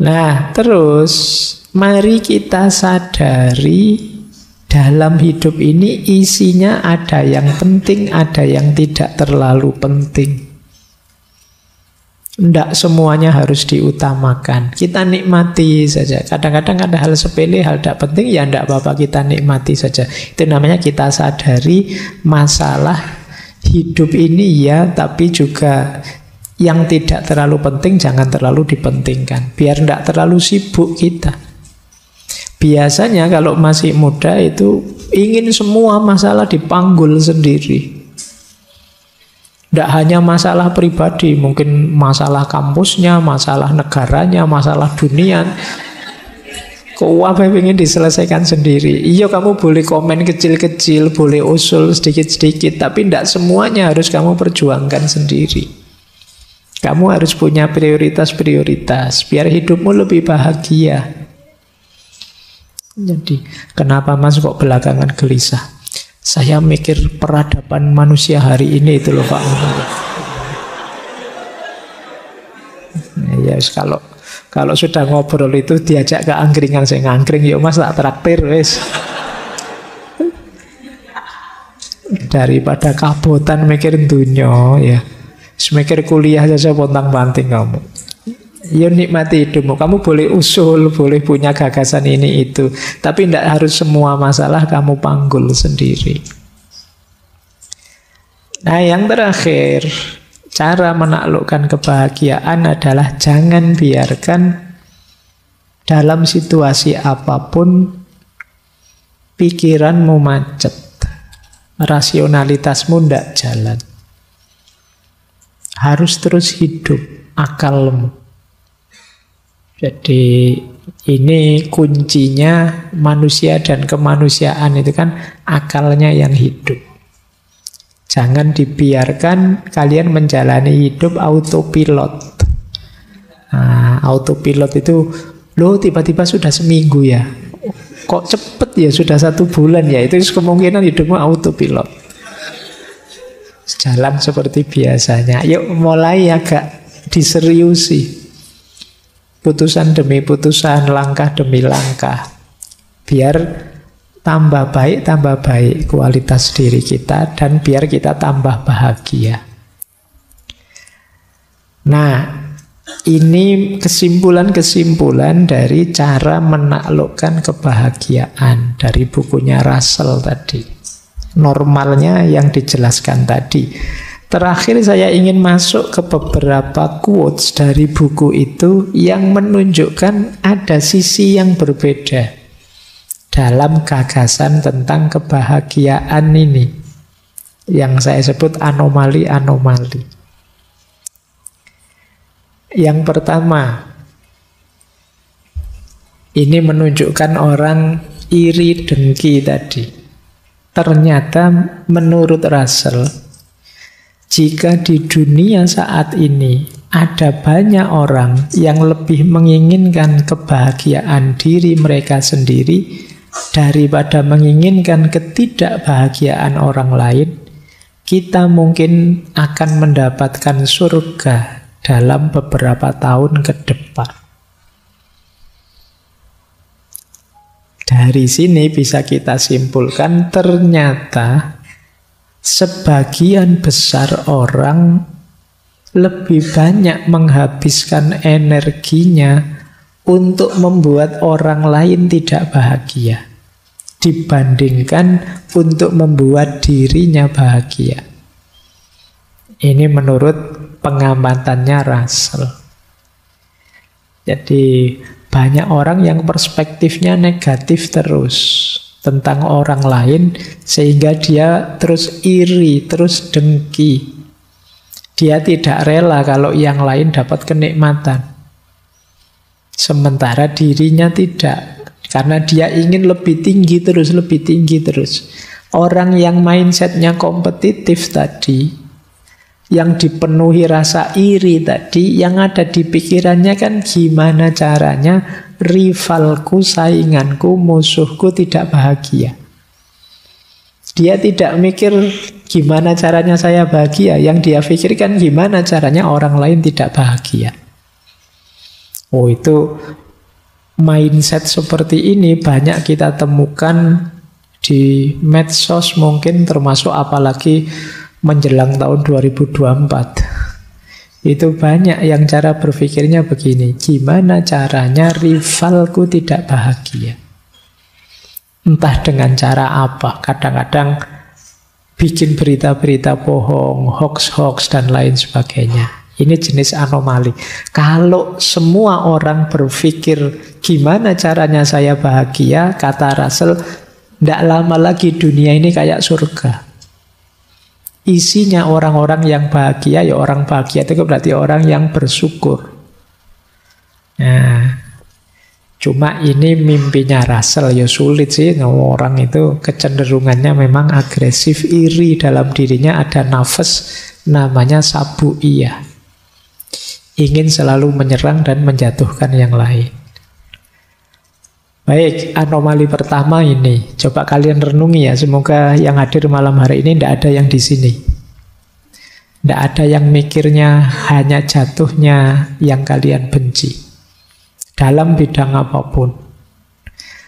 Nah, terus mari kita sadari dalam hidup ini isinya ada yang penting, ada yang tidak terlalu penting. Tidak semuanya harus diutamakan. Kita nikmati saja. Kadang-kadang ada hal sepele, hal tidak penting, ya tidak apa-apa, kita nikmati saja. Itu namanya kita sadari masalah hidup ini ya, tapi juga yang tidak terlalu penting jangan terlalu dipentingkan. Biar tidak terlalu sibuk kita. Biasanya kalau masih muda itu ingin semua masalah dipanggul sendiri. Tidak hanya masalah pribadi, mungkin masalah kampusnya, masalah negaranya, masalah dunia. Kok ingin diselesaikan sendiri. Iya, kamu boleh komen kecil-kecil, boleh usul sedikit-sedikit, tapi tidak semuanya harus kamu perjuangkan sendiri. Kamu harus punya prioritas-prioritas biar hidupmu lebih bahagia. Jadi, kenapa Mas kok belakangan gelisah? Saya mikir peradaban manusia hari ini itu loh Pak. Ya, kalau sudah ngobrol itu diajak ke angkringan, saya ngangkring, yuk Mas tak traktir wes. Daripada kabotan mikir dunia ya. Semikir kuliah saja pontang-panting kamu. Ya nikmati hidupmu. Kamu boleh usul, boleh punya gagasan ini itu, tapi tidak harus semua masalah kamu panggul sendiri. Nah, yang terakhir, cara menaklukkan kebahagiaan adalah jangan biarkan dalam situasi apapun pikiranmu macet, rasionalitasmu tidak jalan. Harus terus hidup akalmu. Jadi ini kuncinya manusia dan kemanusiaan itu kan akalnya yang hidup. Jangan dibiarkan kalian menjalani hidup autopilot. Nah, autopilot itu, loh tiba-tiba sudah seminggu ya. Kok cepet ya, sudah 1 bulan ya. Itu kemungkinan hidupmu autopilot. Jalan seperti biasanya. Yuk mulai agak diseriusi. Putusan demi putusan, langkah demi langkah. Biar tambah baik kualitas diri kita, dan biar kita tambah bahagia. Nah, ini kesimpulan-kesimpulan dari cara menaklukkan kebahagiaan dari bukunya Russell tadi. Normalnya yang dijelaskan tadi. Terakhir saya ingin masuk ke beberapa quotes dari buku itu yang menunjukkan ada sisi yang berbeda dalam gagasan tentang kebahagiaan ini, yang saya sebut anomali-anomali. Yang pertama, ini menunjukkan orang iri dengki tadi. Ternyata menurut Russell, jika di dunia saat ini ada banyak orang yang lebih menginginkan kebahagiaan diri mereka sendiri daripada menginginkan ketidakbahagiaan orang lain, kita mungkin akan mendapatkan surga dalam beberapa tahun ke depan. Dari sini bisa kita simpulkan ternyata sebagian besar orang lebih banyak menghabiskan energinya untuk membuat orang lain tidak bahagia dibandingkan untuk membuat dirinya bahagia. Ini menurut pengamatannya Russell. Jadi banyak orang yang perspektifnya negatif terus tentang orang lain, sehingga dia terus iri, terus dengki. Dia tidak rela kalau yang lain dapat kenikmatan, sementara dirinya tidak, karena dia ingin lebih tinggi terus, lebih tinggi terus. Orang yang mindsetnya kompetitif tadi, yang dipenuhi rasa iri tadi, yang ada di pikirannya kan gimana caranya rivalku, sainganku, musuhku tidak bahagia. Dia tidak mikir gimana caranya saya bahagia, yang dia pikirkan gimana caranya orang lain tidak bahagia. Oh, itu mindset seperti ini banyak kita temukan di medsos mungkin, termasuk apalagi menjelang tahun 2024. Itu banyak yang cara berpikirnya begini, gimana caranya rivalku tidak bahagia? Entah dengan cara apa, kadang-kadang bikin berita-berita bohong, hoax-hoax dan lain sebagainya. Ini jenis anomali. Kalau semua orang berpikir gimana caranya saya bahagia, kata Russell, tidak lama lagi dunia ini kayak surga. Isinya orang-orang yang bahagia, ya orang bahagia itu berarti orang yang bersyukur. Nah, cuma ini mimpinya Russell, ya sulit sih. Orang itu kecenderungannya memang agresif, iri, dalam dirinya ada nafas namanya sabu'iyah. Ingin selalu menyerang dan menjatuhkan yang lain. Baik, anomali pertama ini. Coba kalian renungi ya. Semoga yang hadir malam hari ini tidak ada yang di sini. Tidak ada yang mikirnya hanya jatuhnya yang kalian benci. Dalam bidang apapun.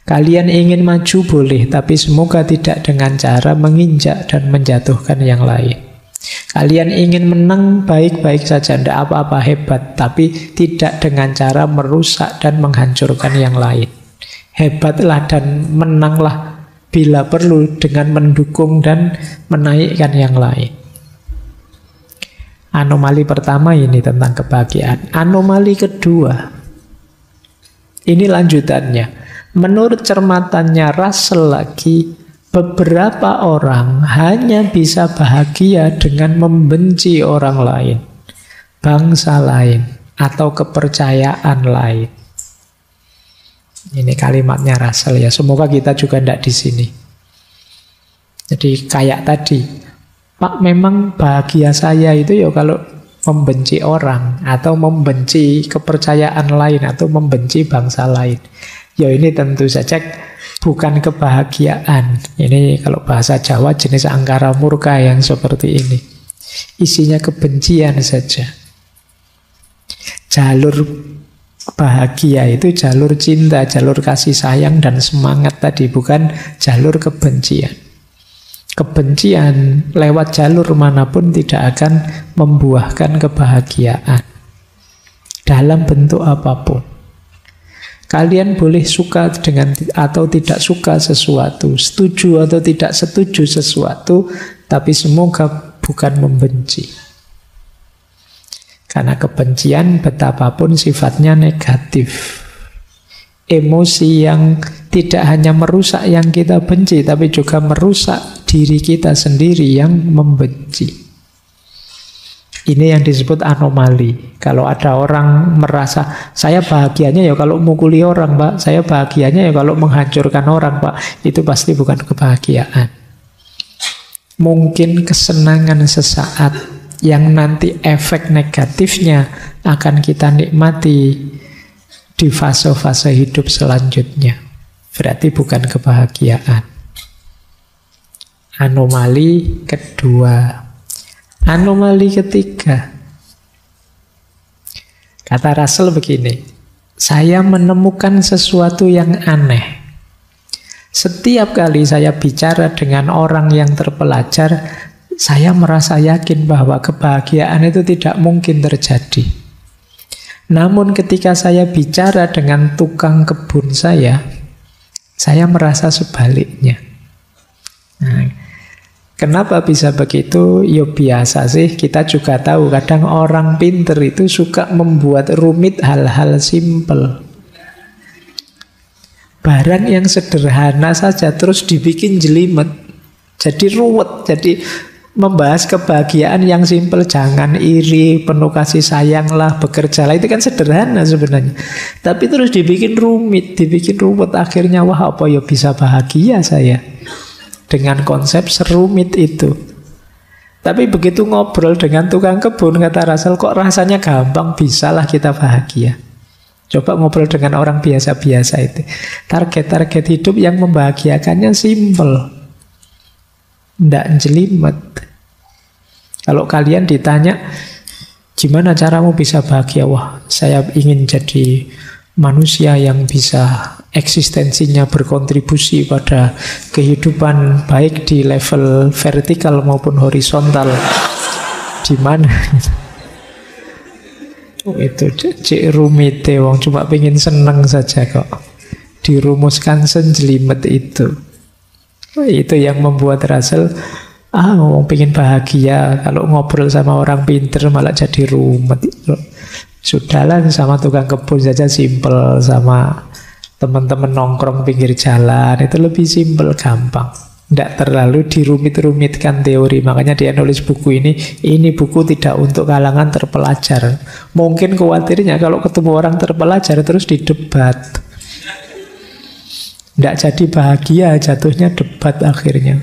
Kalian ingin maju boleh, tapi semoga tidak dengan cara menginjak dan menjatuhkan yang lain. Kalian ingin menang baik-baik saja, tidak apa-apa, hebat, tapi tidak dengan cara merusak dan menghancurkan yang lain. Hebatlah dan menanglah bila perlu dengan mendukung dan menaikkan yang lain. Anomali pertama ini tentang kebahagiaan. Anomali kedua, ini lanjutannya. Menurut cermatannya Russell lagi, beberapa orang hanya bisa bahagia dengan membenci orang lain, bangsa lain, atau kepercayaan lain. Ini kalimatnya Russell ya. Semoga kita juga tidak di sini. Jadi kayak tadi, Pak, memang bahagia saya itu ya kalau membenci orang, atau membenci kepercayaan lain, atau membenci bangsa lain. Ya ini tentu saja bukan kebahagiaan. Ini kalau bahasa Jawa jenis angkara murka yang seperti ini. Isinya kebencian saja. Jalur bahagia itu jalur cinta, jalur kasih sayang dan semangat tadi, bukan jalur kebencian. Kebencian lewat jalur manapun tidak akan membuahkan kebahagiaan dalam bentuk apapun. Kalian boleh suka dengan atau tidak suka sesuatu, setuju atau tidak setuju sesuatu, tapi semoga bukan membenci. Karena kebencian betapapun sifatnya negatif. Emosi yang tidak hanya merusak yang kita benci, tapi juga merusak diri kita sendiri yang membenci. Ini yang disebut anomali. Kalau ada orang merasa, saya bahagianya ya kalau mukuli orang, Pak. Saya bahagianya ya kalau menghancurkan orang, Pak. Itu pasti bukan kebahagiaan. Mungkin kesenangan sesaat yang nanti efek negatifnya akan kita nikmati di fase-fase hidup selanjutnya. Berarti bukan kebahagiaan. Anomali kedua. Anomali ketiga. Kata Russell begini, saya menemukan sesuatu yang aneh. Setiap kali saya bicara dengan orang yang terpelajar, saya merasa yakin bahwa kebahagiaan itu tidak mungkin terjadi. Namun ketika saya bicara dengan tukang kebun saya merasa sebaliknya. Nah, kenapa bisa begitu? Ya biasa sih, kita juga tahu kadang orang pinter itu suka membuat rumit hal-hal simpel. Barang yang sederhana saja terus dibikin jelimet, jadi ruwet, jadi membahas kebahagiaan yang simpel, jangan iri, penuh kasih sayanglah, bekerjalah, itu kan sederhana sebenarnya. Tapi terus dibikin rumit, dibikin ruwet, akhirnya wah apa ya bisa bahagia saya dengan konsep serumit itu. Tapi begitu ngobrol dengan tukang kebun, kata Russell, kok rasanya gampang, bisalah kita bahagia. Coba ngobrol dengan orang biasa-biasa itu. Target-target hidup yang membahagiakannya simple, tidak jelimet. Kalau kalian ditanya, Gimana caramu bisa bahagia? Wah, saya ingin jadi manusia yang bisa eksistensinya berkontribusi pada kehidupan baik di level vertikal maupun horizontal. Di mana? Itu cek rumit wong cuma pengen seneng saja kok. Dirumuskan senjelimet itu. Itu yang membuat Russell ngomong pengen bahagia, kalau ngobrol sama orang pinter malah jadi rumet. Sudahlah sama tukang kebun saja simple, sama teman-teman nongkrong pinggir jalan itu lebih simple, gampang. Tidak terlalu dirumit-rumitkan teori. Makanya dia nulis buku ini buku tidak untuk kalangan terpelajar. Mungkin khawatirnya kalau ketemu orang terpelajar terus didebat. Tidak jadi bahagia, jatuhnya debat akhirnya.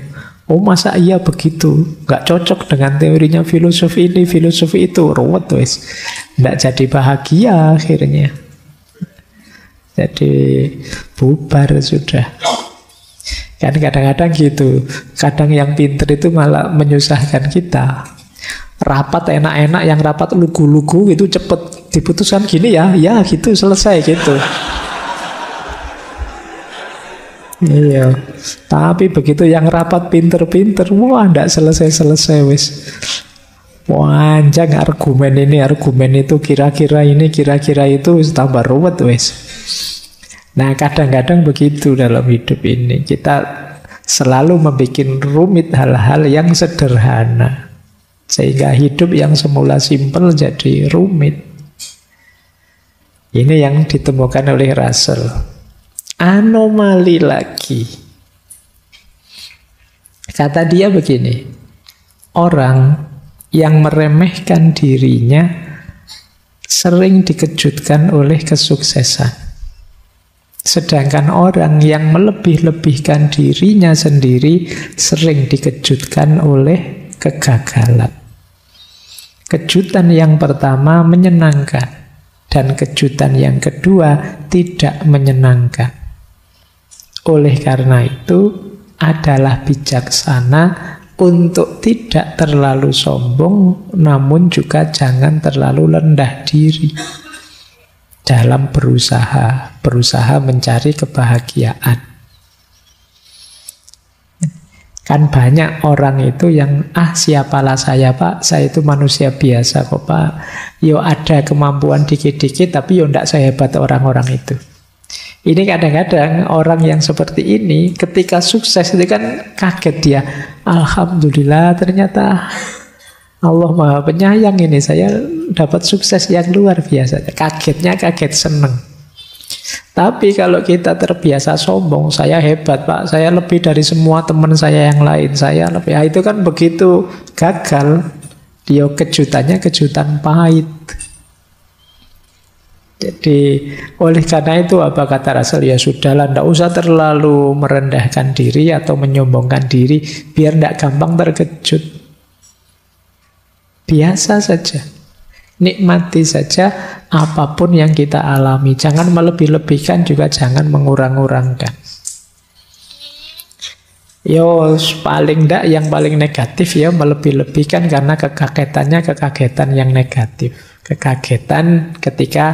Oh masa iya begitu, nggak cocok dengan teorinya filosofi ini, filosofi itu, ruwet wes. Nggak jadi bahagia akhirnya. Jadi bubar sudah. Kan kadang-kadang gitu. Kadang yang pinter itu malah menyusahkan kita. Rapat enak-enak, yang rapat lugu-lugu itu cepet diputuskan gini ya gitu selesai gitu. Iya, tapi begitu yang rapat pinter-pinter, wah ndak selesai-selesai wis. Panjang argumen ini, argumen itu, kira-kira ini, kira-kira itu, tambah ruwet wis. Nah kadang-kadang begitu dalam hidup ini. Kita selalu membuat rumit hal-hal yang sederhana, sehingga hidup yang semula simpel jadi rumit. Ini yang ditemukan oleh Russell. Anomali lagi. Kata dia begini, orang yang meremehkan dirinya sering dikejutkan oleh kesuksesan. Sedangkan orang yang melebih-lebihkan dirinya sendiri sering dikejutkan oleh kegagalan. Kejutan yang pertama menyenangkan, dan kejutan yang kedua tidak menyenangkan. Oleh karena itu adalah bijaksana untuk tidak terlalu sombong, namun juga jangan terlalu rendah diri dalam berusaha mencari kebahagiaan. Kan banyak orang itu yang siapalah saya pak, saya itu manusia biasa kok pak. Yo ada kemampuan dikit-dikit tapi yo ndak sehebat orang-orang itu. Ini kadang-kadang orang yang seperti ini ketika sukses itu kan kaget dia. Alhamdulillah ternyata Allah Maha Penyayang ini, saya dapat sukses yang luar biasa. Kagetnya kaget seneng. Tapi kalau kita terbiasa sombong, saya hebat pak, saya lebih dari semua teman saya yang lain, saya lebih, itu kan begitu gagal, dia kejutannya kejutan pahit. Jadi oleh karena itu apa kata Russell, ya sudahlah, tidak usah terlalu merendahkan diri atau menyombongkan diri, biar tidak gampang terkejut. Biasa saja, nikmati saja apapun yang kita alami. Jangan melebih-lebihkan, juga jangan mengurang-urangkan. Yo paling tidak yang paling negatif ya melebih-lebihkan, karena kekagetannya kekagetan yang negatif. Kekagetan ketika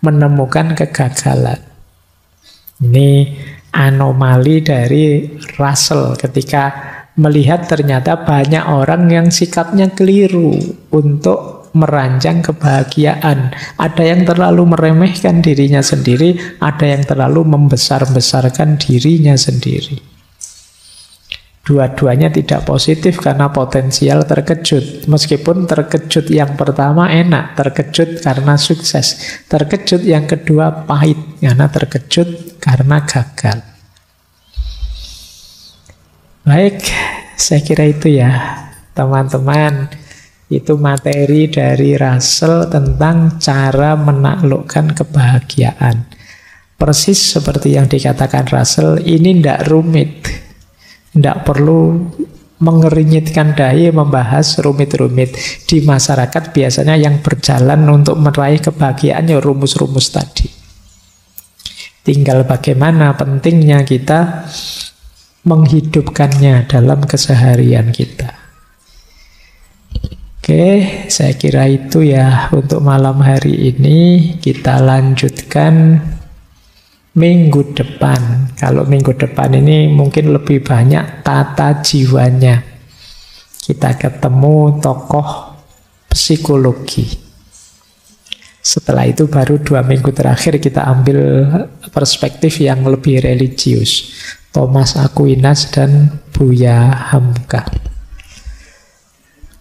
menemukan kegagalan. Ini anomali dari Russell ketika melihat ternyata banyak orang yang sikapnya keliru untuk merancang kebahagiaan. Ada yang terlalu meremehkan dirinya sendiri, ada yang terlalu membesar-besarkan dirinya sendiri. Dua-duanya tidak positif karena potensial terkejut. Meskipun terkejut yang pertama enak, terkejut karena sukses. Terkejut yang kedua pahit, karena terkejut karena gagal. Baik, saya kira itu ya teman-teman. Itu materi dari Russell tentang cara menaklukkan kebahagiaan. Persis seperti yang dikatakan Russell, ini tidak rumit. Tidak perlu mengerinyitkan dahi membahas rumit-rumit. Di masyarakat biasanya yang berjalan untuk meraih kebahagiaan ya rumus-rumus tadi. Tinggal bagaimana pentingnya kita menghidupkannya dalam keseharian kita. Oke. Oke, saya kira itu ya untuk malam hari ini. Kita lanjutkan minggu depan. Kalau minggu depan ini mungkin lebih banyak tata jiwanya. Kita ketemu tokoh psikologi. Setelah itu baru 2 minggu terakhir kita ambil perspektif yang lebih religius. Thomas Aquinas dan Buya Hamka.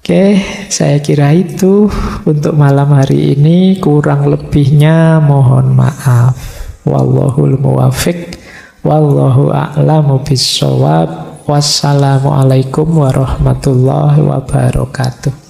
Oke, saya kira itu untuk malam hari ini. Kurang lebihnya mohon maaf. Wallahul muwafiq, wallahu a'lamu bissawab. Wassalamualaikum warahmatullahi wabarakatuh.